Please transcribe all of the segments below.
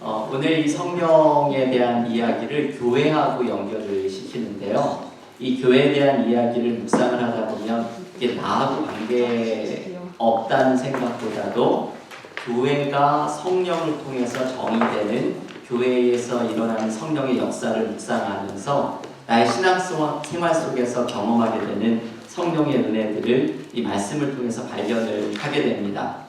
오늘 이 성령에 대한 이야기를 교회하고 연결을 시키는데요. 이 교회에 대한 이야기를 묵상을 하다 보면 이게 나하고 관계 없다는 생각보다도 교회가 성령을 통해서 정의되는 교회에서 일어나는 성령의 역사를 묵상하면서 나의 신앙생활 속에서 경험하게 되는 성령의 은혜들을 이 말씀을 통해서 발견을 하게 됩니다.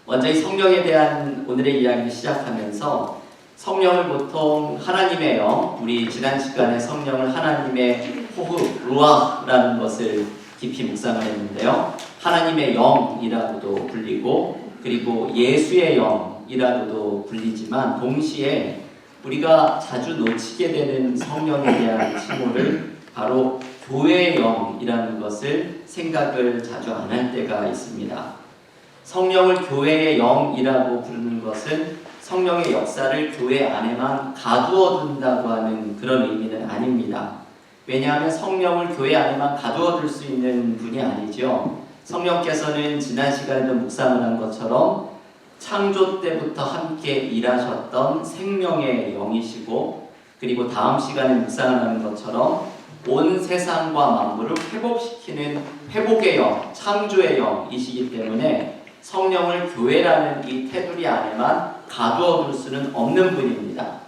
먼저 이 성령에 대한 오늘의 이야기를 시작하면서 성령을 보통 하나님의 영, 우리 지난 시간에 성령을 하나님의 호흡, 루아라는 것을 깊이 묵상을 했는데요. 하나님의 영이라고도 불리고 그리고 예수의 영이라고도 불리지만 동시에 우리가 자주 놓치게 되는 성령에 대한 칭호를 바로 교회의 영이라는 것을 생각을 자주 안 할 때가 있습니다. 성령을 교회의 영이라고 부르는 것은 성령의 역사를 교회 안에만 가두어 둔다고 하는 그런 의미는 아닙니다. 왜냐하면 성령을 교회 안에만 가두어 둘 수 있는 분이 아니죠. 성령께서는 지난 시간에도 묵상을 한 것처럼 창조 때부터 함께 일하셨던 생명의 영이시고 그리고 다음 시간에 묵상을 하는 것처럼 온 세상과 만물을 회복시키는 회복의 영, 창조의 영이시기 때문에 성령을 교회라는 이 테두리 안에만 가두어 둘 수는 없는 분입니다.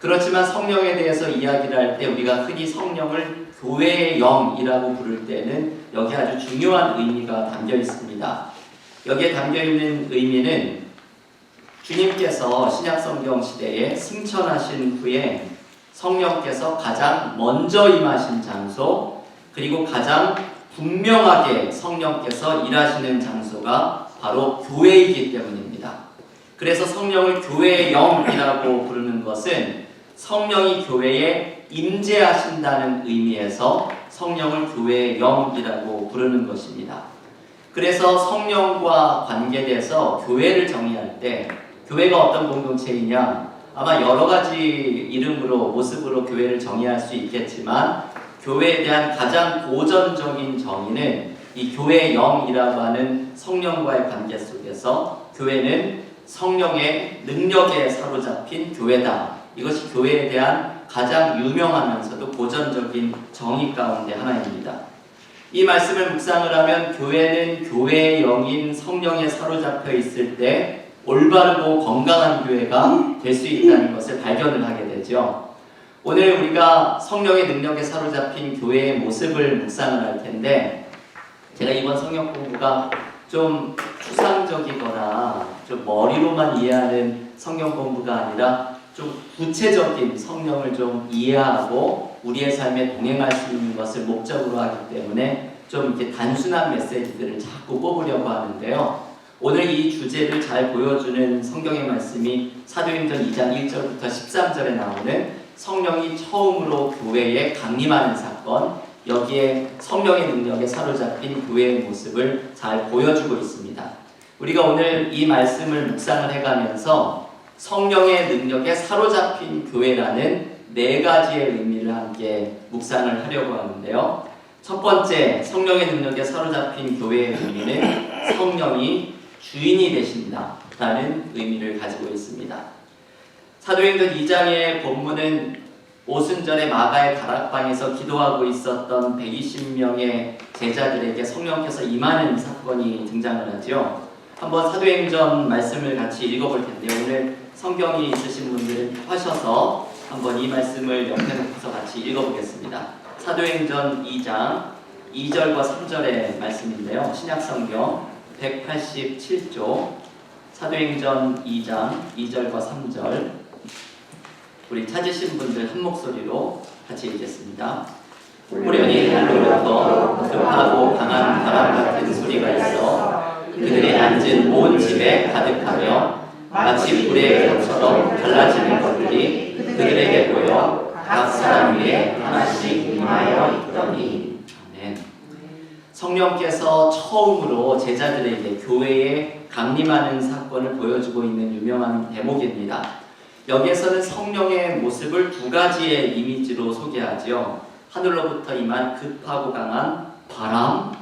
그렇지만 성령에 대해서 이야기를 할 때 우리가 흔히 성령을 교회의 영이라고 부를 때는 여기 아주 중요한 의미가 담겨 있습니다. 여기에 담겨 있는 의미는 주님께서 신약성경 시대에 승천하신 후에 성령께서 가장 먼저 임하신 장소 그리고 가장 분명하게 성령께서 일하시는 장소가 바로 교회이기 때문입니다. 그래서 성령을 교회의 영이라고 부르는 것은 성령이 교회에 임재하신다는 의미에서 성령을 교회의 영이라고 부르는 것입니다. 그래서 성령과 관계돼서 교회를 정의할 때 교회가 어떤 공동체이냐? 아마 여러 가지 이름으로 모습으로 교회를 정의할 수 있겠지만 교회에 대한 가장 고전적인 정의는 이 교회의 영이라고 하는 성령과의 관계 속에서 교회는 성령의 능력에 사로잡힌 교회다. 이것이 교회에 대한 가장 유명하면서도 고전적인 정의 가운데 하나입니다. 이 말씀을 묵상을 하면 교회는 교회의 영인 성령에 사로잡혀 있을 때 올바르고 건강한 교회가 될 수 있다는 것을 발견을 하게 되죠. 오늘 우리가 성령의 능력에 사로잡힌 교회의 모습을 묵상을 할 텐데 제가 이번 성경 공부가 좀 추상적이거나 좀 머리로만 이해하는 성경 공부가 아니라 좀 구체적인 성령을 좀 이해하고 우리의 삶에 동행할 수 있는 것을 목적으로 하기 때문에 좀 이렇게 단순한 메시지들을 자꾸 뽑으려고 하는데요. 오늘 이 주제를 잘 보여주는 성경의 말씀이 사도행전 2장 1절부터 13절에 나오는 성령이 처음으로 교회에 강림하는 사건, 여기에 성령의 능력에 사로잡힌 교회의 모습을 잘 보여주고 있습니다. 우리가 오늘 이 말씀을 묵상을 해가면서 성령의 능력에 사로잡힌 교회라는 네 가지의 의미를 함께 묵상을 하려고 하는데요. 첫 번째, 성령의 능력에 사로잡힌 교회의 의미는 성령이 주인이 되신다라는 의미를 가지고 있습니다. 사도행전 2장의 본문은 오순절에 마가의 다락방에서 기도하고 있었던 120명의 제자들에게 성령께서 임하는 사건이 등장을 하죠. 한번 사도행전 말씀을 같이 읽어볼 텐데요. 오늘 성경이 있으신 분들은 하셔서 한번 이 말씀을 옆에 놓고서 같이 읽어보겠습니다. 사도행전 2장 2절과 3절의 말씀인데요. 신약성경 187쪽 사도행전 2장 2절과 3절 우리 찾으신 분들 한 목소리로 같이 읽겠습니다. 후련히 하늘로부터 급하고 강한 바람 같은 소리가 있어 그들이 앉은 온 집에 가득하며 마치 불의 격처럼 갈라지는 것들이 그들에게 보여 각 사람 위에 하나씩 임하여 있더니. 아멘. 성령께서 처음으로 제자들에게 교회에 강림하는 사건을 보여주고 있는 유명한 대목입니다. 여기에서는 성령의 모습을 두 가지의 이미지로 소개하죠. 하늘로부터 임한 급하고 강한 바람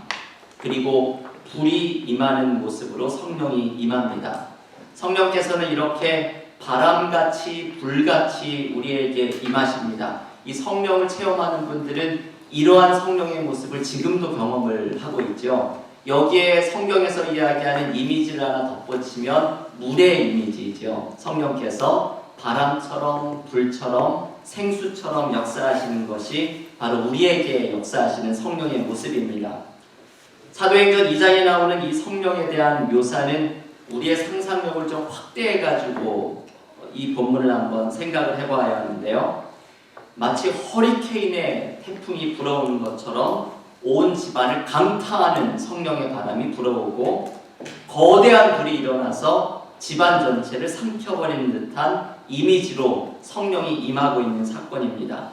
그리고 불이 임하는 모습으로 성령이 임합니다. 성령께서는 이렇게 바람같이 불같이 우리에게 임하십니다. 이 성령을 체험하는 분들은 이러한 성령의 모습을 지금도 경험을 하고 있죠. 여기에 성경에서 이야기하는 이미지를 하나 덧붙이면 물의 이미지죠. 성령께서 바람처럼 불처럼 생수처럼 역사하시는 것이 바로 우리에게 역사하시는 성령의 모습입니다. 사도행전 2장에 나오는 이 성령에 대한 묘사는 우리의 상상력을 좀 확대해가지고 이 본문을 한번 생각을 해봐야 하는데요. 마치 허리케인의 태풍이 불어오는 것처럼 온 집안을 강타하는 성령의 바람이 불어오고 거대한 불이 일어나서 집안 전체를 삼켜버리는 듯한 이미지로 성령이 임하고 있는 사건입니다.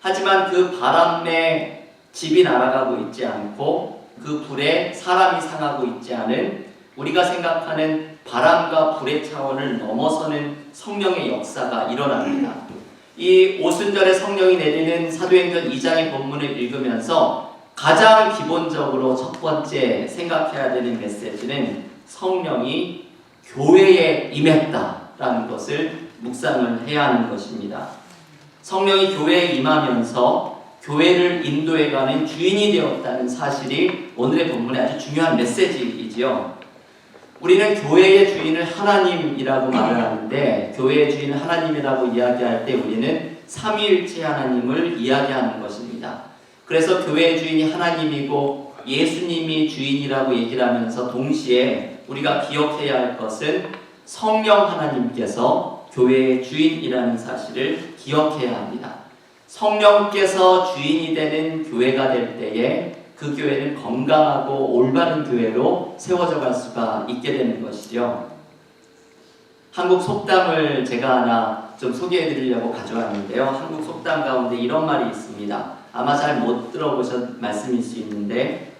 하지만 그 바람에 집이 날아가고 있지 않고 그 불에 사람이 상하고 있지 않은 우리가 생각하는 바람과 불의 차원을 넘어서는 성령의 역사가 일어납니다. 이 오순절에 성령이 내리는 사도행전 2장의 본문을 읽으면서 가장 기본적으로 첫 번째 생각해야 되는 메시지는 성령이 교회에 임했다라는 것을 묵상을 해야 하는 것입니다. 성령이 교회에 임하면서 교회를 인도해가는 주인이 되었다는 사실이 오늘의 본문의 아주 중요한 메시지이지요. 우리는 교회의 주인을 하나님이라고 말을 하는데 교회의 주인을 하나님이라고 이야기할 때 우리는 삼위일체 하나님을 이야기하는 것입니다. 그래서 교회의 주인이 하나님이고 예수님이 주인이라고 얘기를 하면서 동시에 우리가 기억해야 할 것은 성령 하나님께서 교회의 주인이라는 사실을 기억해야 합니다. 성령께서 주인이 되는 교회가 될 때에 그 교회는 건강하고 올바른 교회로 세워져 갈 수가 있게 되는 것이죠. 한국 속담을 제가 하나 좀 소개해 드리려고 가져왔는데요. 한국 속담 가운데 이런 말이 있습니다. 아마 잘 못 들어보신 말씀일 수 있는데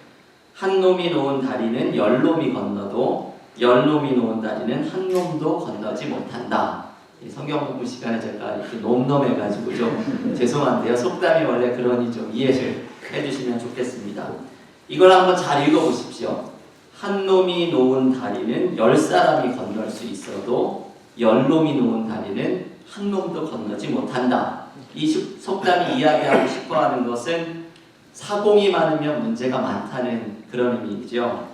한 놈이 놓은 다리는 열 놈이 건너도 열 놈이 놓은 다리는 한 놈도 건너지 못한다. 성경 공부 시간에 제가 이렇게 놈놈해가지고 좀 죄송한데요. 속담이 원래 그러니 좀 이해를 해주시면 좋겠습니다. 이걸 한번 잘 읽어보십시오. 한 놈이 놓은 다리는 10사람이 건널 수 있어도 10놈이 놓은 다리는 한 놈도 건너지 못한다. 이 속담이 이야기하고 싶어하는 것은 사공이 많으면 문제가 많다는 그런 의미이죠.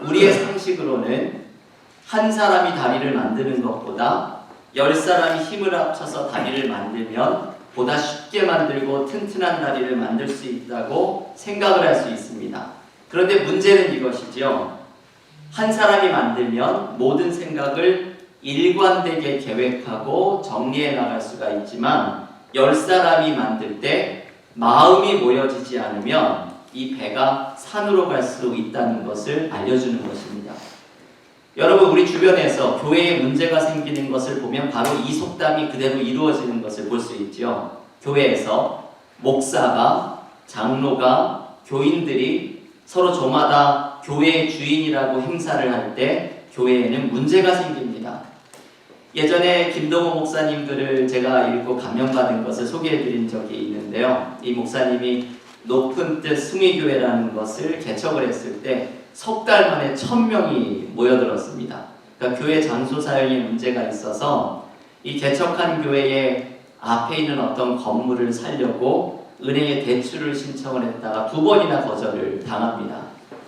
우리의 상식으로는 한 사람이 다리를 만드는 것보다 10사람이 힘을 합쳐서 다리를 만들면 보다 쉽게 만들고 튼튼한 다리를 만들 수 있다고 생각을 할 수 있습니다. 그런데 문제는 이것이죠. 한 사람이 만들면 모든 생각을 일관되게 계획하고 정리해 나갈 수가 있지만 10사람이 만들 때 마음이 모여지지 않으면 이 배가 산으로 갈 수 있다는 것을 알려주는 것입니다. 여러분, 우리 주변에서 교회에 문제가 생기는 것을 보면 바로 이 속담이 그대로 이루어지는 것을 볼 수 있죠. 교회에서 목사가, 장로가, 교인들이 서로 저마다 교회의 주인이라고 행사를 할 때 교회에는 문제가 생깁니다. 예전에 김동호 목사님 글을 제가 읽고 감명받은 것을 소개해드린 적이 있는데요. 이 목사님이 높은 뜻 승위교회라는 것을 개척을 했을 때 석 달 만에 1000명이 모여들었습니다. 그러니까 교회 장소 사용에 문제가 있어서 이 개척한 교회의 앞에 있는 어떤 건물을 살려고 은행에 대출을 신청을 했다가 2번이나 거절을 당합니다.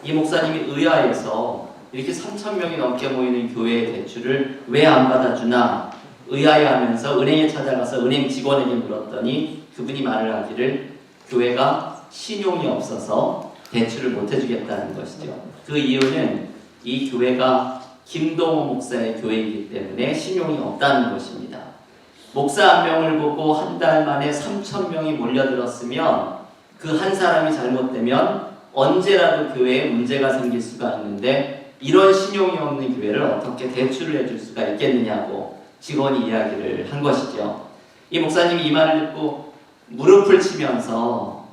이 목사님이 의아해서 이렇게 3000명이 넘게 모이는 교회의 대출을 왜 안 받아주나 의아해하면서 은행에 찾아가서 은행 직원에게 물었더니 그분이 말을 하기를 교회가 신용이 없어서 대출을 못 해주겠다는 것이죠. 그 이유는 이 교회가 김동호 목사의 교회이기 때문에 신용이 없다는 것입니다. 목사 한 명을 보고 한 달 만에 3000명이 몰려들었으면 그 한 사람이 잘못되면 언제라도 교회에 문제가 생길 수가 있는데 이런 신용이 없는 교회를 어떻게 대출을 해줄 수가 있겠느냐고 직원이 이야기를 한 것이죠. 이 목사님이 이 말을 듣고 무릎을 치면서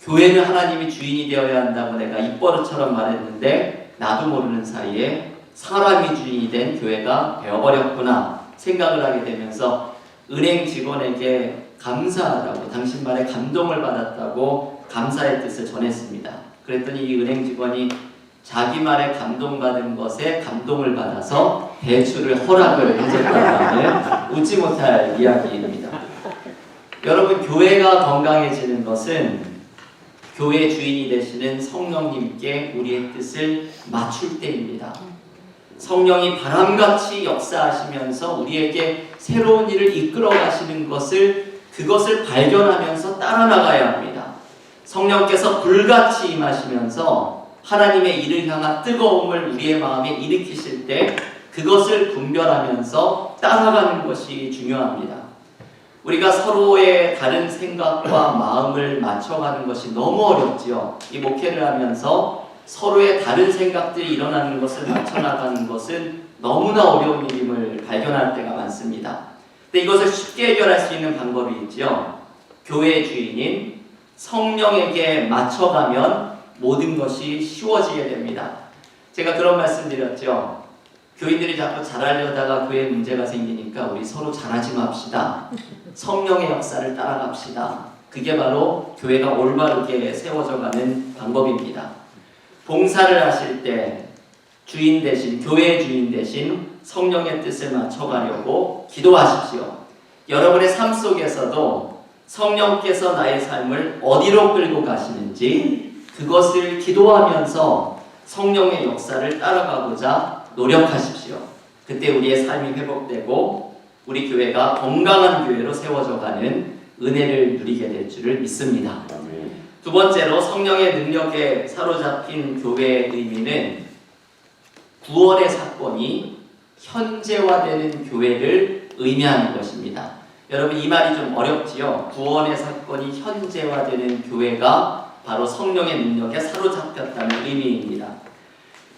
교회는 하나님이 주인이 되어야 한다고 내가 입버릇처럼 말했는데 나도 모르는 사이에 사람이 주인이 된 교회가 되어버렸구나 생각을 하게 되면서 은행 직원에게 감사하다고 당신 말에 감동을 받았다고 감사의 뜻을 전했습니다. 그랬더니 이 은행 직원이 자기 말에 감동받은 것에 감동을 받아서 대출을 허락을 해줬다는 웃지 못할 이야기입니다. 여러분, 교회가 건강해지는 것은 교회 주인이 되시는 성령님께 우리의 뜻을 맞출 때입니다. 성령이 바람같이 역사하시면서 우리에게 새로운 일을 이끌어 가시는 그것을 발견하면서 따라 나가야 합니다. 성령께서 불같이 임하시면서 하나님의 일을 향한 뜨거움을 우리의 마음에 일으키실 때 그것을 분별하면서 따라가는 것이 중요합니다. 우리가 서로의 다른 생각과 마음을 맞춰가는 것이 너무 어렵지요. 이 목회를 하면서 서로의 다른 생각들이 일어나는 것을 맞춰나가는 것은 너무나 어려운 일임을 발견할 때가 많습니다. 근데 이것을 쉽게 해결할 수 있는 방법이 있지요. 교회의 주인인 성령에게 맞춰가면 모든 것이 쉬워지게 됩니다. 제가 그런 말씀 드렸죠. 교인들이 자꾸 잘하려다가 교회에 문제가 생기니까 우리 서로 잘하지 맙시다. 성령의 역사를 따라갑시다. 그게 바로 교회가 올바르게 세워져가는 방법입니다. 봉사를 하실 때 주인 대신, 교회의 주인 대신 성령의 뜻을 맞춰가려고 기도하십시오. 여러분의 삶 속에서도 성령께서 나의 삶을 어디로 끌고 가시는지 그것을 기도하면서 성령의 역사를 따라가고자 노력하십시오. 그때 우리의 삶이 회복되고 우리 교회가 건강한 교회로 세워져가는 은혜를 누리게 될 줄을 믿습니다. 두 번째로 성령의 능력에 사로잡힌 교회의 의미는 구원의 사건이 현재화되는 교회를 의미하는 것입니다. 여러분, 이 말이 좀 어렵지요? 구원의 사건이 현재화되는 교회가 바로 성령의 능력에 사로잡혔다는 의미입니다.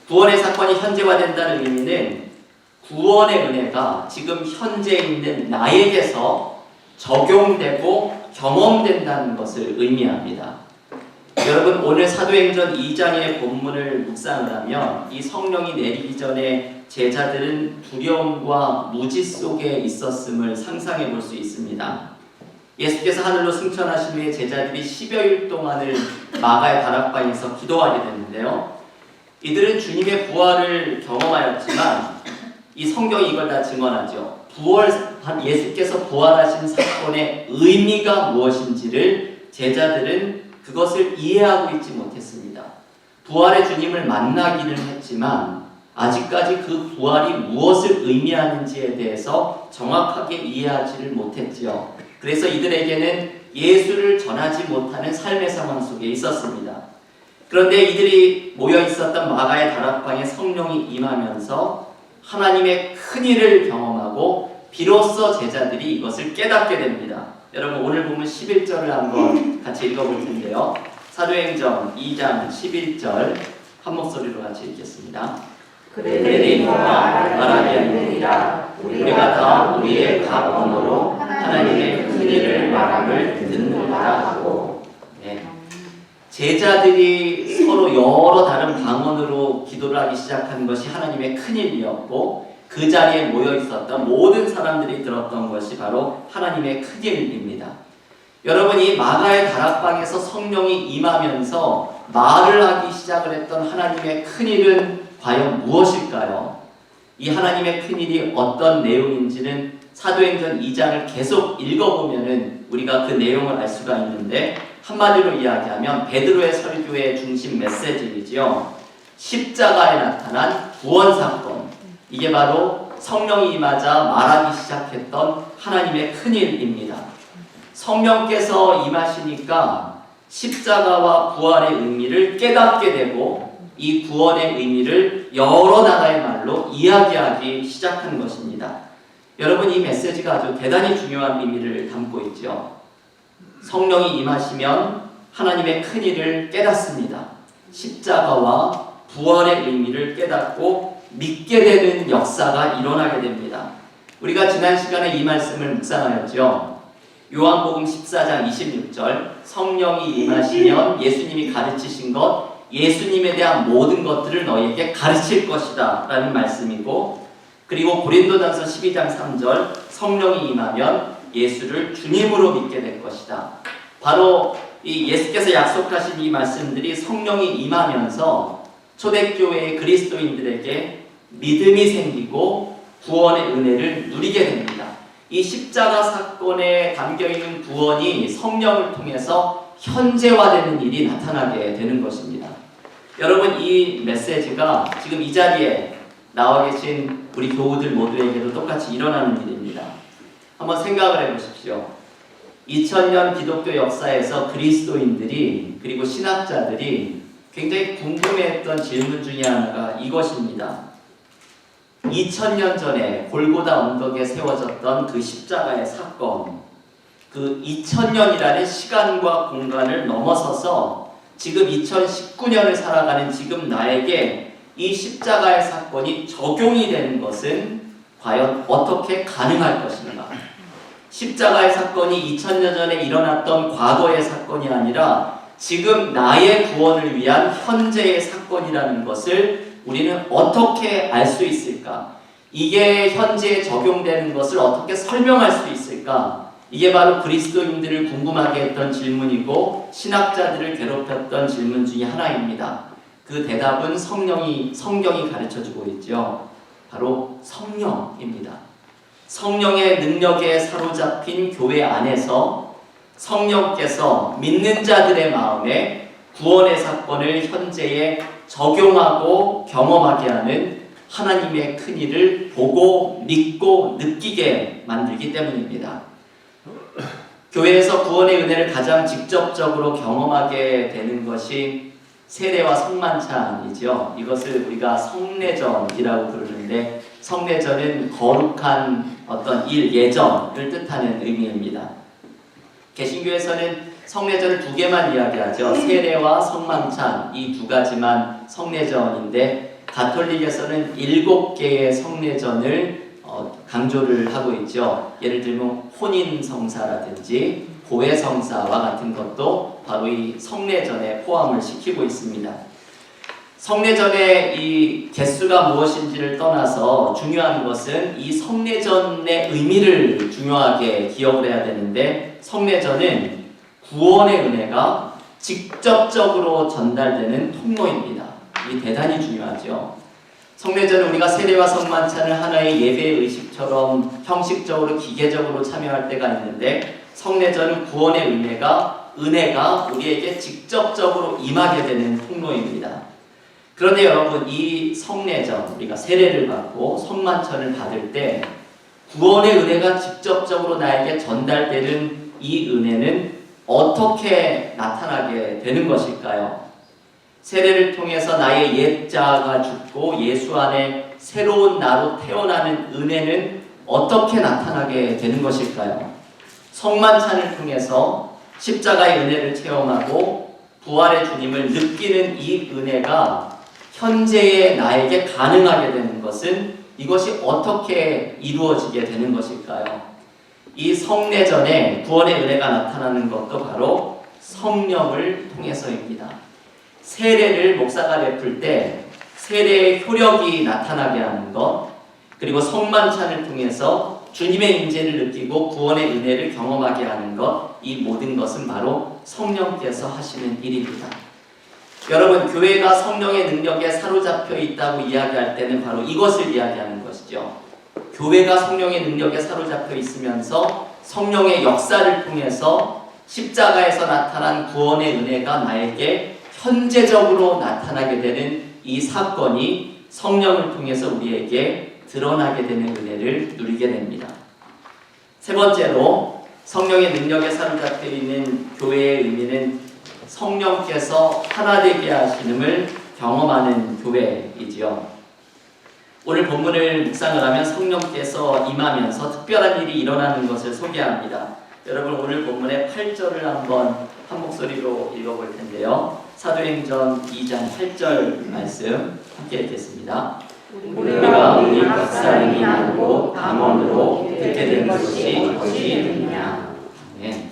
구원의 사건이 현재화된다는 의미는 구원의 은혜가 지금 현재 있는 나에게서 적용되고 경험된다는 것을 의미합니다. 여러분, 오늘 사도행전 2장의 본문을 묵상을 하면 이 성령이 내리기 전에 제자들은 두려움과 무지 속에 있었음을 상상해 볼 수 있습니다. 예수께서 하늘로 승천하신 후에 제자들이 10여일 동안을 마가의 다락방에서 기도하게 됐는데요. 이들은 주님의 부활을 경험하였지만 이 성경이 이걸 다 증언하죠. 예수께서 부활하신 사건의 의미가 무엇인지를 제자들은 그것을 이해하고 있지 못했습니다. 부활의 주님을 만나기는 했지만 아직까지 그 부활이 무엇을 의미하는지에 대해서 정확하게 이해하지를 못했지요. 그래서 이들에게는 예수를 전하지 못하는 삶의 상황 속에 있었습니다. 그런데 이들이 모여 있었던 마가의 다락방에 성령이 임하면서 하나님의 큰 일을 경험하고 비로소 제자들이 이것을 깨닫게 됩니다. 여러분, 오늘 보면 11절을 한번 같이 읽어볼 텐데요. 사도행전 2장 11절 한 목소리로 같이 읽겠습니다. 그들이 말하게 되니라 우리가 다 우리의 각 언어로 하나님의 큰 일을 말함을 듣는다 하고. 네. 제자들이 서로 여러 다른 방언으로 기도를 하기 시작한 것이 하나님의 큰 일이었고 그 자리에 모여 있었던 모든 사람들이 들었던 것이 바로 하나님의 큰 일입니다. 여러분이 마가의 다락방에서 성령이 임하면서 말을 하기 시작을 했던 하나님의 큰 일은 과연 무엇일까요? 이 하나님의 큰 일이 어떤 내용인지는 사도행전 2장을 계속 읽어보면은 우리가 그 내용을 알 수가 있는데 한마디로 이야기하면 베드로의 설교의 중심 메시지이지요. 십자가에 나타난 구원 사건. 이게 바로 성령이 임하자 말하기 시작했던 하나님의 큰 일입니다. 성령께서 임하시니까 십자가와 부활의 의미를 깨닫게 되고 이 구원의 의미를 여러 나라의 말로 이야기하기 시작한 것입니다. 여러분, 이 메시지가 아주 대단히 중요한 의미를 담고 있죠. 성령이 임하시면 하나님의 큰 일을 깨닫습니다. 십자가와 부활의 의미를 깨닫고 믿게 되는 역사가 일어나게 됩니다. 우리가 지난 시간에 이 말씀을 묵상하였죠. 요한복음 14장 26절 성령이 임하시면 예수님이 가르치신 것, 예수님에 대한 모든 것들을 너희에게 가르칠 것이다 라는 말씀이고, 그리고 고린도전서 12장 3절 성령이 임하면 예수를 주님으로 믿게 될 것이다. 바로 이 예수께서 약속하신 이 말씀들이 성령이 임하면서 초대교회의 그리스도인들에게 믿음이 생기고 구원의 은혜를 누리게 됩니다. 이 십자가 사건에 담겨있는 구원이 성령을 통해서 현재화되는 일이 나타나게 되는 것입니다. 여러분, 이 메시지가 지금 이 자리에 나와 계신 우리 교우들 모두에게도 똑같이 일어나는 일입니다. 한번 생각을 해보십시오. 2000년 기독교 역사에서 그리스도인들이 그리고 신학자들이 굉장히 궁금해했던 질문 중에 하나가 이것입니다. 2000년 전에 골고다 언덕에 세워졌던 그 십자가의 사건, 그 2000년이라는 시간과 공간을 넘어서서 지금 2019년을 살아가는 지금 나에게 이 십자가의 사건이 적용이 되는 것은 과연 어떻게 가능할 것인가? 십자가의 사건이 2000년 전에 일어났던 과거의 사건이 아니라 지금 나의 구원을 위한 현재의 사건이라는 것을 우리는 어떻게 알 수 있을까? 이게 현재에 적용되는 것을 어떻게 설명할 수 있을까? 이게 바로 그리스도인들을 궁금하게 했던 질문이고 신학자들을 괴롭혔던 질문 중에 하나입니다. 그 대답은 성경이 가르쳐주고 있죠. 바로 성령입니다. 성령의 능력에 사로잡힌 교회 안에서 성령께서 믿는 자들의 마음에 구원의 사건을 현재에 적용하고 경험하게 하는 하나님의 큰 일을 보고 믿고 느끼게 만들기 때문입니다. 교회에서 구원의 은혜를 가장 직접적으로 경험하게 되는 것이 세례와 성만찬이죠. 이것을 우리가 성례전이라고 부르는데 성례전은 거룩한 어떤 일, 예정을 뜻하는 의미입니다. 개신교에서는 성례전을 두 개만 이야기하죠. 세례와 성만찬, 이 두 가지만 성례전인데 가톨릭에서는 7개의 성례전을 강조를 하고 있죠. 예를 들면 혼인성사라든지 고해성사와 같은 것도 바로 이 성례전에 포함을 시키고 있습니다. 성례전의 이 개수가 무엇인지를 떠나서 중요한 것은 이 성례전의 의미를 중요하게 기억을 해야 되는데 성례전은 구원의 은혜가 직접적으로 전달되는 통로입니다. 이게 대단히 중요하죠. 성례전은 우리가 세례와 성만찬을 하나의 예배 의식처럼 형식적으로 기계적으로 참여할 때가 있는데 성례전은 구원의 은혜가 우리에게 직접적으로 임하게 되는 통로입니다. 그런데 여러분, 이 성례전, 우리가 세례를 받고 성만찬을 받을 때 구원의 은혜가 직접적으로 나에게 전달되는 이 은혜는 어떻게 나타나게 되는 것일까요? 세례를 통해서 나의 옛자가 죽고 예수 안에 새로운 나로 태어나는 은혜는 어떻게 나타나게 되는 것일까요? 성만찬을 통해서 십자가의 은혜를 체험하고 부활의 주님을 느끼는 이 은혜가 현재의 나에게 가능하게 되는 것은 이것이 어떻게 이루어지게 되는 것일까요? 이 성례전에 구원의 은혜가 나타나는 것도 바로 성령을 통해서입니다. 세례를 목사가 베풀 때 세례의 효력이 나타나게 하는 것, 그리고 성만찬을 통해서 주님의 임재를 느끼고 구원의 은혜를 경험하게 하는 것, 이 모든 것은 바로 성령께서 하시는 일입니다. 여러분, 교회가 성령의 능력에 사로잡혀 있다고 이야기할 때는 바로 이것을 이야기하는 것이죠. 교회가 성령의 능력에 사로잡혀 있으면서 성령의 역사를 통해서 십자가에서 나타난 구원의 은혜가 나에게 현재적으로 나타나게 되는 이 사건이 성령을 통해서 우리에게 드러나게 되는 은혜를 누리게 됩니다. 세 번째로 성령의 능력에 사로잡혀 있는 교회의 의미는 성령께서 하나 되게 하시는을 경험하는 교회이지요. 오늘 본문을 묵상을 하면 성령께서 임하면서 특별한 일이 일어나는 것을 소개합니다. 여러분, 오늘 본문의 8절을 한번 한 목소리로 읽어볼 텐데요. 사도행전 2장 8절 말씀 함께 읽겠습니다. 우리가 우리 박사님이 나고 담원으로 듣게 된 것이 무엇이느냐. 네.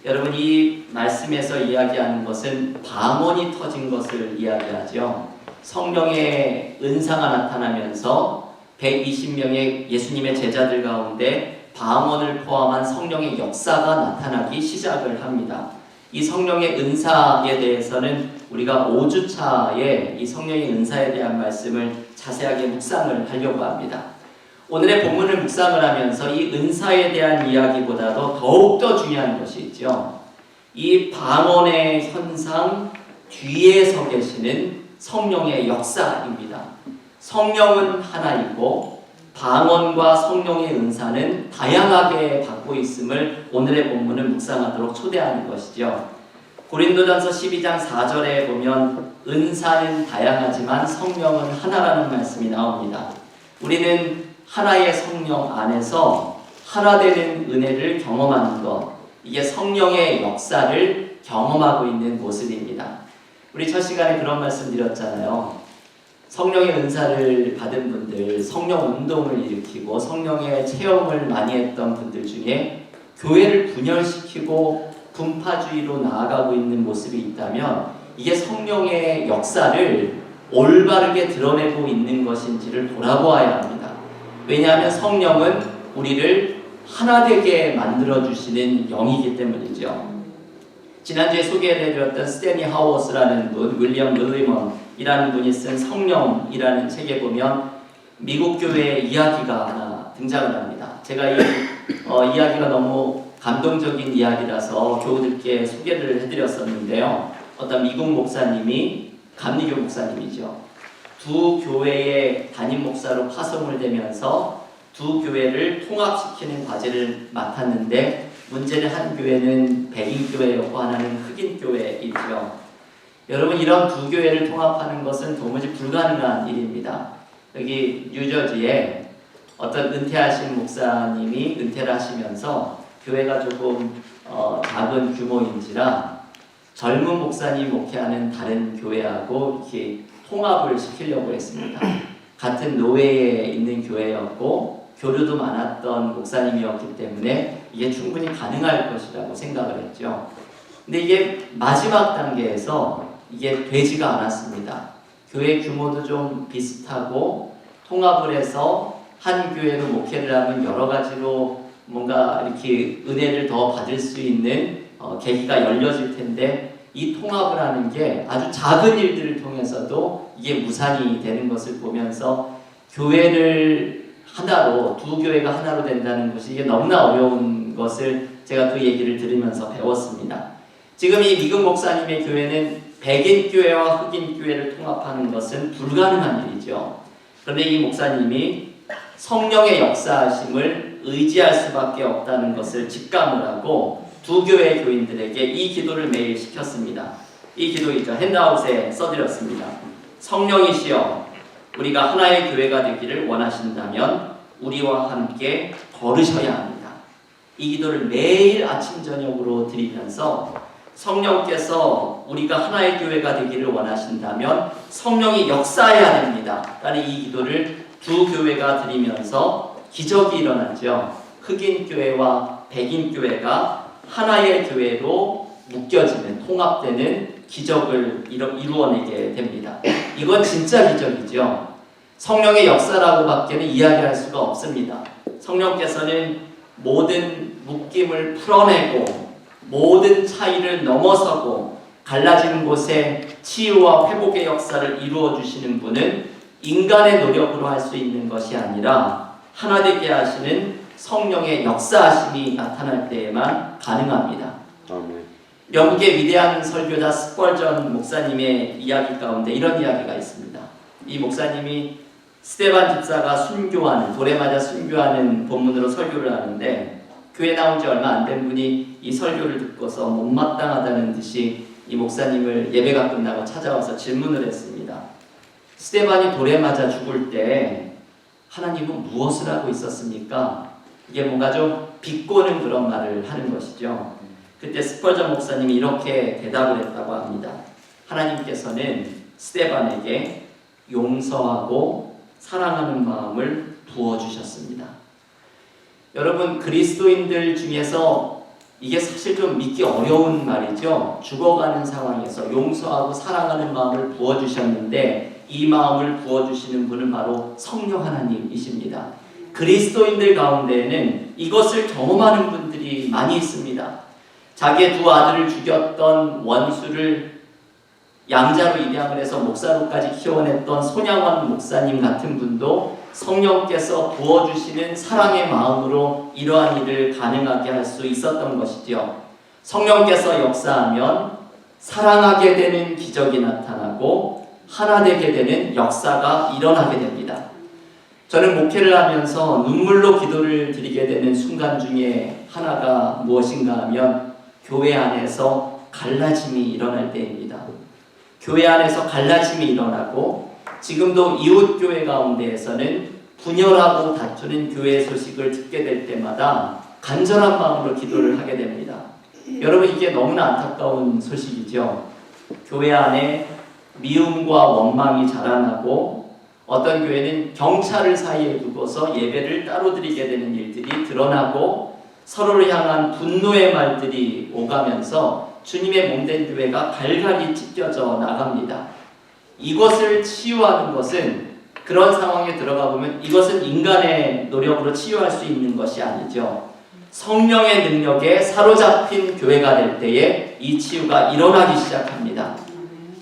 여러분, 이 말씀에서 이야기하는 것은 방언이 터진 것을 이야기하죠. 성령의 은사가 나타나면서 120명의 예수님의 제자들 가운데 방언을 포함한 성령의 역사가 나타나기 시작을 합니다. 이 성령의 은사에 대해서는 우리가 5주차에 이 성령의 은사에 대한 말씀을 자세하게 묵상을 하려고 합니다. 오늘의 본문을 묵상을 하면서 이 은사에 대한 이야기보다도 더욱더 중요한 것이 있죠. 이 방언의 현상 뒤에 서 계시는 성령의 역사입니다. 성령은 하나이고 방언과 성령의 은사는 다양하게 받고 있음을 오늘의 본문을 묵상하도록 초대하는 것이죠. 고린도전서 12장 4절에 보면 은사는 다양하지만 성령은 하나라는 말씀이 나옵니다. 우리는 하나의 성령 안에서 하나 되는 은혜를 경험하는 것, 이게 성령의 역사를 경험하고 있는 모습입니다. 우리 첫 시간에 그런 말씀 드렸잖아요. 성령의 은사를 받은 분들, 성령 운동을 일으키고 성령의 체험을 많이 했던 분들 중에 교회를 분열시키고 분파주의로 나아가고 있는 모습이 있다면 이게 성령의 역사를 올바르게 드러내고 있는 것인지를 돌아보아야 합니다. 왜냐하면 성령은 우리를 하나 되게 만들어주시는 영이기 때문이죠. 지난주에 소개해드렸던 스탠리 하워스라는 분, 윌리엄 밀리먼이라는 분이 쓴 성령이라는 책에 보면 미국 교회의 이야기가 하나 등장을 합니다. 제가 이 이야기가 너무 감동적인 이야기라서 교우들께 소개를 해드렸었는데요. 어떤 미국 목사님이, 감리교 목사님이죠. 두 교회의 담임 목사로 파송을 되면서 두 교회를 통합시키는 과제를 맡았는데 문제는 한 교회는 백인 교회였고 하나는 흑인 교회이죠. 여러분, 이런 두 교회를 통합하는 것은 도무지 불가능한 일입니다. 여기 뉴저지에 어떤 은퇴하신 목사님이 은퇴를 하시면서 교회가 조금 작은 규모인지라 젊은 목사님 목회하는 다른 교회하고 이렇게 통합을 시키려고 했습니다. 같은 노회에 있는 교회였고 교류도 많았던 목사님이었기 때문에 이게 충분히 가능할 것이라고 생각을 했죠. 근데 이게 마지막 단계에서 이게 되지가 않았습니다. 교회 규모도 좀 비슷하고 통합을 해서 한 교회로 목회를 하면 여러 가지로 뭔가 이렇게 은혜를 더 받을 수 있는 계기가 열려질 텐데 이 통합을 하는 게 아주 작은 일들을 통해서도 이게 무산이 되는 것을 보면서 교회를 하나로, 두 교회가 하나로 된다는 것이 이게 너무나 어려운 것을 제가 그 얘기를 들으면서 배웠습니다. 지금 이 미국 목사님의 교회는 백인 교회와 흑인 교회를 통합하는 것은 불가능한 일이죠. 그런데 이 목사님이 성령의 역사하심을 의지할 수밖에 없다는 것을 직감을 하고 두 교회 교인들에게 이 기도를 매일 시켰습니다. 이 기도이죠. 핸드아웃에 써드렸습니다. 성령이시여, 우리가 하나의 교회가 되기를 원하신다면 우리와 함께 걸으셔야 합니다. 이 기도를 매일 아침 저녁으로 드리면서 성령께서 우리가 하나의 교회가 되기를 원하신다면 성령이 역사해야 됩니다. 라는 이 기도를 두 교회가 드리면서 기적이 일어났죠. 흑인 교회와 백인 교회가 하나의 교회로 묶여지는, 통합되는 기적을 이루어내게 됩니다. 이건 진짜 기적이죠. 성령의 역사라고 밖에는 이야기할 수가 없습니다. 성령께서는 모든 묶임을 풀어내고 모든 차이를 넘어서고 갈라지는 곳에 치유와 회복의 역사를 이루어 주시는 분은 인간의 노력으로 할 수 있는 것이 아니라 하나 되게 하시는 성령의 역사하심이 나타날 때에만 가능합니다. 아멘. 영국의 위대한 설교자 스펄전 목사님의 이야기 가운데 이런 이야기가 있습니다. 이 목사님이 스테반 집사가 순교하는, 돌에 맞아 순교하는 본문으로 설교를 하는데 교회 나온 지 얼마 안 된 분이 이 설교를 듣고서 못마땅하다는 듯이 이 목사님을 예배가 끝나고 찾아와서 질문을 했습니다. 스테반이 돌에 맞아 죽을 때 하나님은 무엇을 하고 있었습니까? 이게 뭔가 좀 비꼬는 그런 말을 하는 것이죠. 그때 스펄전 목사님이 이렇게 대답을 했다고 합니다. 하나님께서는 스테반에게 용서하고 사랑하는 마음을 부어주셨습니다. 여러분, 그리스도인들 중에서 이게 사실 좀 믿기 어려운 말이죠. 죽어가는 상황에서 용서하고 사랑하는 마음을 부어주셨는데 이 마음을 부어주시는 분은 바로 성령 하나님이십니다. 그리스도인들 가운데에는 이것을 경험하는 분들이 많이 있습니다. 자기의 두 아들을 죽였던 원수를 양자로 입양을 해서 목사로까지 키워냈던 손양원 목사님 같은 분도 성령께서 부어주시는 사랑의 마음으로 이러한 일을 가능하게 할 수 있었던 것이지요. 성령께서 역사하면 사랑하게 되는 기적이 나타나고 하나 되게 되는 역사가 일어나게 됩니다. 저는 목회를 하면서 눈물로 기도를 드리게 되는 순간 중에 하나가 무엇인가 하면 교회 안에서 갈라짐이 일어날 때입니다. 교회 안에서 갈라짐이 일어나고 지금도 이웃교회 가운데에서는 분열하고 다투는 교회 소식을 듣게 될 때마다 간절한 마음으로 기도를 하게 됩니다. 여러분, 이게 너무나 안타까운 소식이죠. 교회 안에 미움과 원망이 자라나고 어떤 교회는 경찰을 사이에 두고서 예배를 따로 드리게 되는 일들이 드러나고 서로를 향한 분노의 말들이 오가면서 주님의 몸된 교회가 갈갈이 찢겨져 나갑니다. 이것을 치유하는 것은, 그런 상황에 들어가 보면 이것은 인간의 노력으로 치유할 수 있는 것이 아니죠. 성령의 능력에 사로잡힌 교회가 될 때에 이 치유가 일어나기 시작합니다.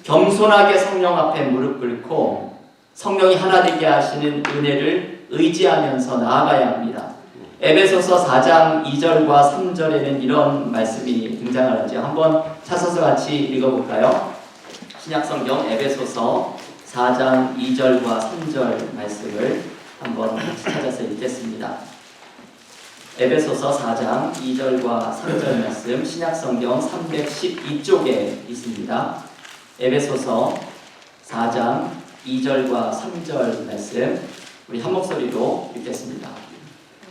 겸손하게 성령 앞에 무릎 꿇고 성령이 하나 되게 하시는 은혜를 의지하면서 나아가야 합니다. 에베소서 4장 2절과 3절에는 이런 말씀이 등장하는지 한번 찾아서 같이 읽어볼까요? 신약성경 에베소서 4장 2절과 3절 말씀을 한번 같이 찾아서 읽겠습니다. 에베소서 4장 2절과 3절 말씀, 신약성경 312쪽에 있습니다. 에베소서 4장 2절과 3절 말씀, 우리 한 목소리로 읽겠습니다.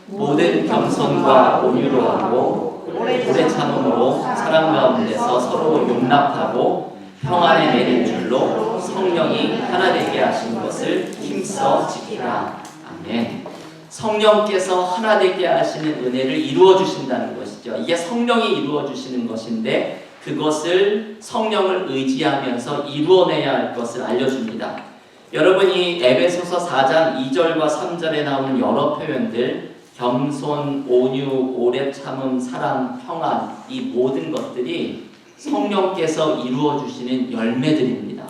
모든 겸손과 온유로 하고 오래 참음으로 사랑 가운데서 서로 용납하고 평안에 내린 줄로 성령이 하나 되게 하신 것을 힘써 지키라. 아멘. 성령께서 하나 되게 하시는 은혜를 이루어 주신다는 것이죠. 이게 성령이 이루어 주시는 것인데 그것을 성령을 의지하면서 이루어내야 할 것을 알려줍니다. 여러분이 에베소서 4장 2절과 3절에 나오는 여러 표현들, 겸손, 온유, 오래 참음, 사랑, 평안, 이 모든 것들이 성령께서 이루어 주시는 열매들입니다.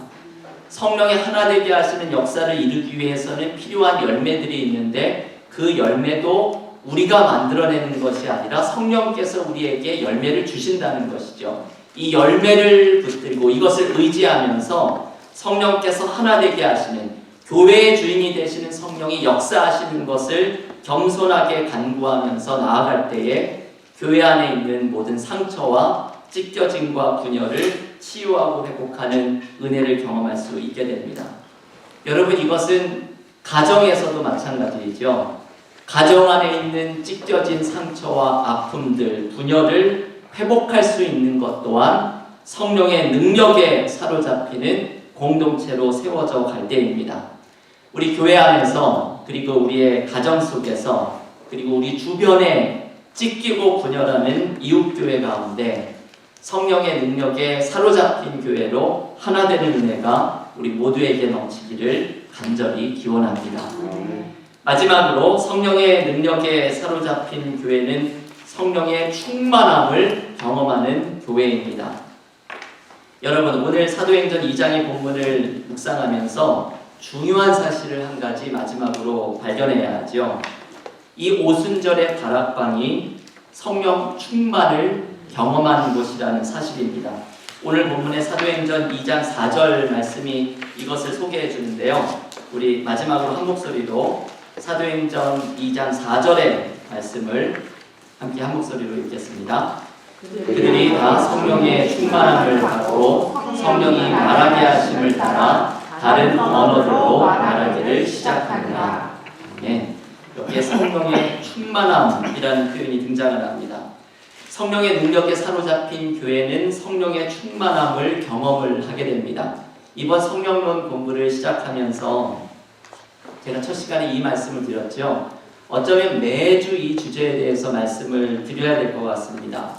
성령이 하나 되게 하시는 역사를 이루기 위해서는 필요한 열매들이 있는데 그 열매도 우리가 만들어내는 것이 아니라 성령께서 우리에게 열매를 주신다는 것이죠. 이 열매를 붙들고 이것을 의지하면서 성령께서 하나 되게 하시는, 교회의 주인이 되시는 성령이 역사하시는 것을 겸손하게 간구하면서 나아갈 때에 교회 안에 있는 모든 상처와 찢겨짐과 분열을 치유하고 회복하는 은혜를 경험할 수 있게 됩니다. 여러분, 이것은 가정에서도 마찬가지이죠. 가정 안에 있는 찢겨진 상처와 아픔들, 분열을 회복할 수 있는 것 또한 성령의 능력에 사로잡히는 공동체로 세워져 갈 때입니다. 우리 교회 안에서, 그리고 우리의 가정 속에서, 그리고 우리 주변에 찢기고 분열하는 이웃교회 가운데 성령의 능력에 사로잡힌 교회로 하나 되는 은혜가 우리 모두에게 넘치기를 간절히 기원합니다. 마지막으로 성령의 능력에 사로잡힌 교회는 성령의 충만함을 경험하는 교회입니다. 여러분, 오늘 사도행전 2장의 본문을 묵상하면서 중요한 사실을 한 가지 마지막으로 발견해야 하죠. 이 오순절의 다락방이 성령 충만을 경험하는 곳이라는 사실입니다. 오늘 본문의 사도행전 2장 4절 말씀이 이것을 소개해 주는데요. 우리 마지막으로 한 목소리로 사도행전 2장 4절의 말씀을 함께 한 목소리로 읽겠습니다. 그들이 다 성령의 충만함을 받고 성령이 말하게 하심을 따라 다른 언어들로 말하기를 시작하니라. 네. 여기에 성령의 충만함이라는 표현이 등장을 합니다. 성령의 능력에 사로잡힌 교회는 성령의 충만함을 경험을 하게 됩니다. 이번 성령론 공부를 시작하면서 제가 첫 시간에 이 말씀을 드렸죠. 어쩌면 매주 이 주제에 대해서 말씀을 드려야 될 것 같습니다.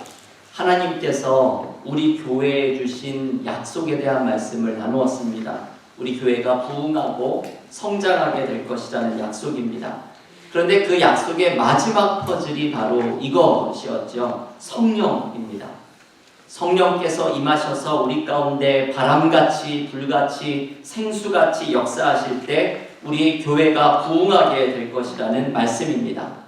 하나님께서 우리 교회에 주신 약속에 대한 말씀을 나누었습니다. 우리 교회가 부흥하고 성장하게 될 것이라는 약속입니다. 그런데 그 약속의 마지막 퍼즐이 바로 이것이었죠. 성령입니다. 성령께서 임하셔서 우리 가운데 바람같이 불같이 생수같이 역사하실 때 우리 교회가 부흥하게 될 것이라는 말씀입니다.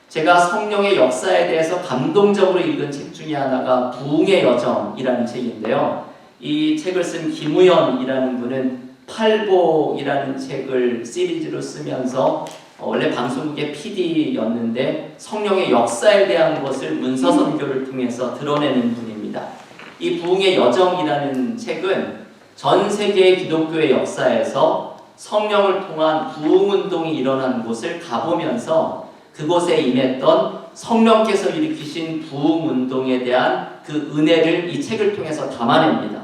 제가 성령의 역사에 대해서 감동적으로 읽은 책 중에 하나가 부흥의 여정이라는 책인데요. 이 책을 쓴 김우현이라는 분은 팔복이라는 책을 시리즈로 쓰면서 원래 방송국의 PD였는데 성령의 역사에 대한 것을 문서 선교를 통해서 드러내는 분입니다. 이 부흥의 여정이라는 책은 전 세계의 기독교의 역사에서 성령을 통한 부흥운동이 일어난 곳을 가보면서 그곳에 임했던 성령께서 일으키신 부흥운동에 대한 그 은혜를 이 책을 통해서 담아냅니다.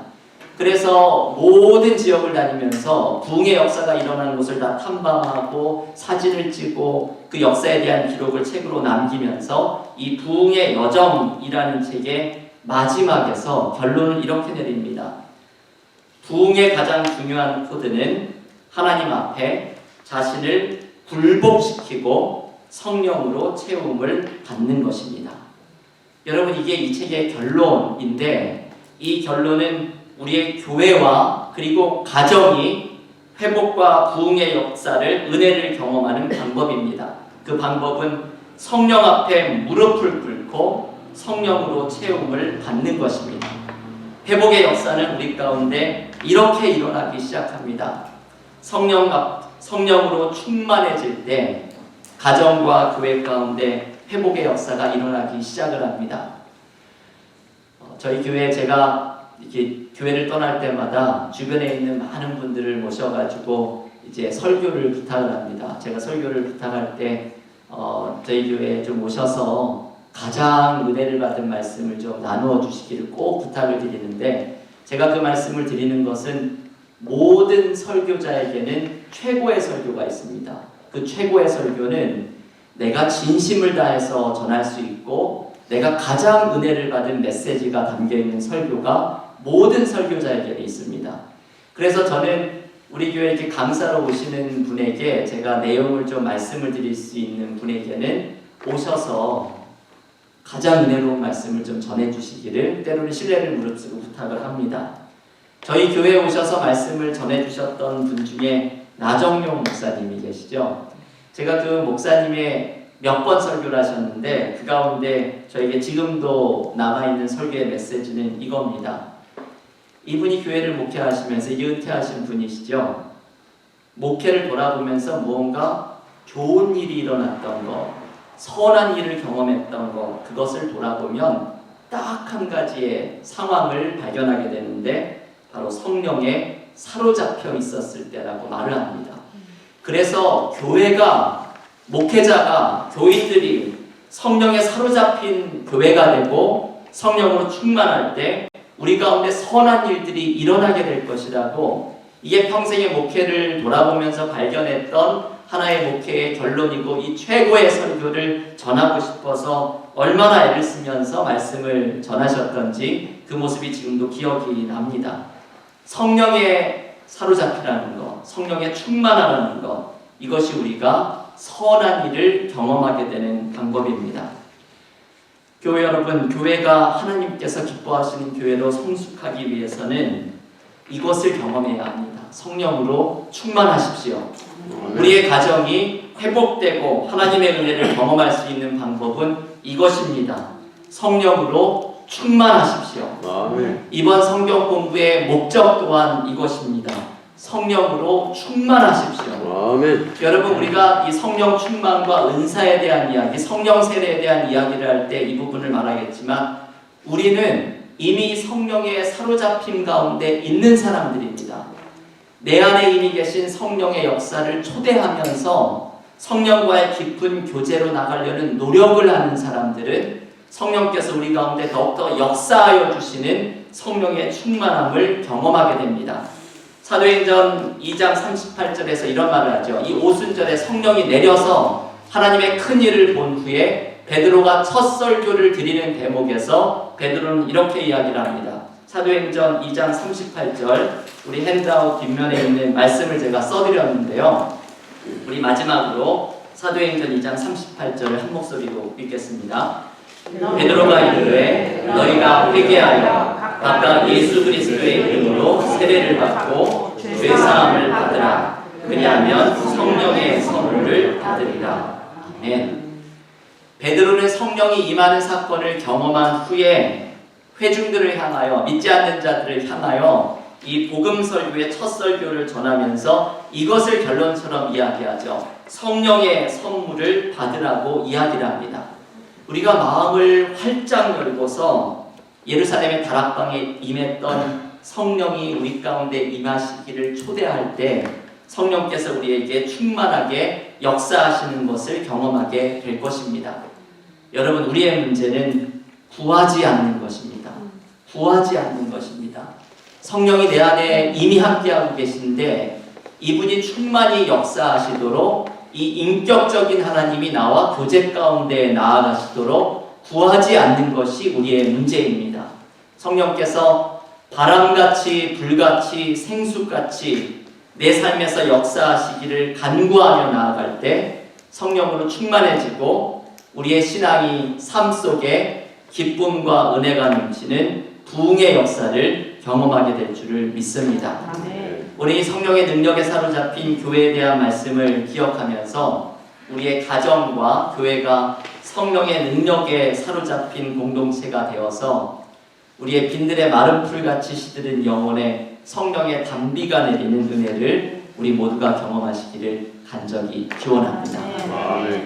그래서 모든 지역을 다니면서 부흥의 역사가 일어난 곳을 다 탐방하고 사진을 찍고 그 역사에 대한 기록을 책으로 남기면서 이 부흥의 여정이라는 책의 마지막에서 결론을 이렇게 내립니다. 부흥의 가장 중요한 코드는 하나님 앞에 자신을 굴복시키고 성령으로 채움을 받는 것입니다. 여러분, 이게 이 책의 결론인데 이 결론은 우리의 교회와 그리고 가정이 회복과 부흥의 역사를, 은혜를 경험하는 방법입니다. 그 방법은 성령 앞에 무릎을 꿇고 성령으로 채움을 받는 것입니다. 회복의 역사는 우리 가운데 이렇게 일어나기 시작합니다. 성령으로 충만해질 때 가정과 교회 가운데 회복의 역사가 일어나기 시작을 합니다. 저희 교회에 제가 이렇게 교회를 떠날 때마다 주변에 있는 많은 분들을 모셔가지고 이제 설교를 부탁을 합니다. 제가 설교를 부탁할 때 저희 교회에 좀 오셔서 가장 은혜를 받은 말씀을 좀 나누어 주시기를 꼭 부탁을 드리는데, 제가 그 말씀을 드리는 것은 모든 설교자에게는 최고의 설교가 있습니다. 그 최고의 설교는 내가 진심을 다해서 전할 수 있고 내가 가장 은혜를 받은 메시지가 담겨있는 설교가 모든 설교자에게 있습니다. 그래서 저는 우리 교회 이렇게 강사로 오시는 분에게 제가 내용을 좀 말씀을 드릴 수 있는 분에게는 오셔서 가장 은혜로운 말씀을 좀 전해주시기를 때로는 신뢰를 무릅쓰고 부탁을 합니다. 저희 교회에 오셔서 말씀을 전해주셨던 분 중에 나정용 목사님이 계시죠. 제가 그 목사님의 몇 번 설교를 하셨는데 그 가운데 저에게 지금도 남아있는 설교의 메시지는 이겁니다. 이분이 교회를 목회하시면서 은퇴하신 분이시죠. 목회를 돌아보면서 무언가 좋은 일이 일어났던 것, 선한 일을 경험했던 것, 그것을 돌아보면 딱 한 가지의 상황을 발견하게 되는데 바로 성령에 사로잡혀 있었을 때라고 말을 합니다. 그래서 교회가, 목회자가, 교인들이 성령에 사로잡힌 교회가 되고 성령으로 충만할 때 우리 가운데 선한 일들이 일어나게 될 것이라고, 이게 평생의 목회를 돌아보면서 발견했던 하나의 목회의 결론이고 이 최고의 설교를 전하고 싶어서 얼마나 애를 쓰면서 말씀을 전하셨던지 그 모습이 지금도 기억이 납니다. 성령에 사로잡히라는 것, 성령에 충만하라는 것, 이것이 우리가 선한 일을 경험하게 되는 방법입니다. 교회 여러분, 교회가 하나님께서 기뻐하시는 교회로 성숙하기 위해서는 이것을 경험해야 합니다. 성령으로 충만하십시오. 우리의 가정이 회복되고 하나님의 은혜를 경험할 수 있는 방법은 이것입니다. 성령으로 충만하십시오. 아멘. 이번 성경 공부의 목적 또한 이것입니다. 성령으로 충만하십시오. 아멘. 여러분, 우리가 이 성령 충만과 은사에 대한 이야기, 성령 세례에 대한 이야기를 할 때 이 부분을 말하겠지만 우리는 이미 성령의 사로잡힘 가운데 있는 사람들입니다. 내 안에 이미 계신 성령의 역사를 초대하면서 성령과의 깊은 교제로 나가려는 노력을 하는 사람들은 성령께서 우리 가운데 더욱더 역사하여 주시는 성령의 충만함을 경험하게 됩니다. 사도행전 2장 38절에서 이런 말을 하죠. 이 오순절에 성령이 내려서 하나님의 큰 일을 본 후에 베드로가 첫 설교를 드리는 대목에서 베드로는 이렇게 이야기를 합니다. 사도행전 2장 38절, 우리 핸드아웃 뒷면에 있는 말씀을 제가 써드렸는데요. 우리 마지막으로 사도행전 2장 38절을 한 목소리로 읽겠습니다. 베드로가 이르되 너희가 회개하여 각각 예수 그리스도의 이름으로 세례를 받고 죄사함을 받으라. 그리하면 성령의 선물을 받으리라. 아멘. 베드로는 성령이 임하는 사건을 경험한 후에 회중들을 향하여, 믿지 않는 자들을 향하여 이 복음 설교의 첫 설교를 전하면서 이것을 결론처럼 이야기하죠. 성령의 선물을 받으라고 이야기를 합니다. 우리가 마음을 활짝 열고서 예루살렘의 다락방에 임했던 성령이 우리 가운데 임하시기를 초대할 때 성령께서 우리에게 충만하게 역사하시는 것을 경험하게 될 것입니다. 여러분, 우리의 문제는 구하지 않는 것입니다. 구하지 않는 것입니다. 성령이 내 안에 이미 함께하고 계신데 이분이 충만히 역사하시도록 이 인격적인 하나님이 나와 교제 가운데 나아가시도록 구하지 않는 것이 우리의 문제입니다. 성령께서 바람같이 불같이 생수같이 내 삶에서 역사하시기를 간구하며 나아갈 때 성령으로 충만해지고 우리의 신앙이 삶 속에 기쁨과 은혜가 넘치는 부흥의 역사를 경험하게 될 줄을 믿습니다. 우리 성령의 능력에 사로잡힌 교회에 대한 말씀을 기억하면서 우리의 가정과 교회가 성령의 능력에 사로잡힌 공동체가 되어서 우리의 빈들의 마른 풀같이 시드는 영혼에 성령의 단비가 내리는 은혜를 우리 모두가 경험하시기를 간절히 기원합니다.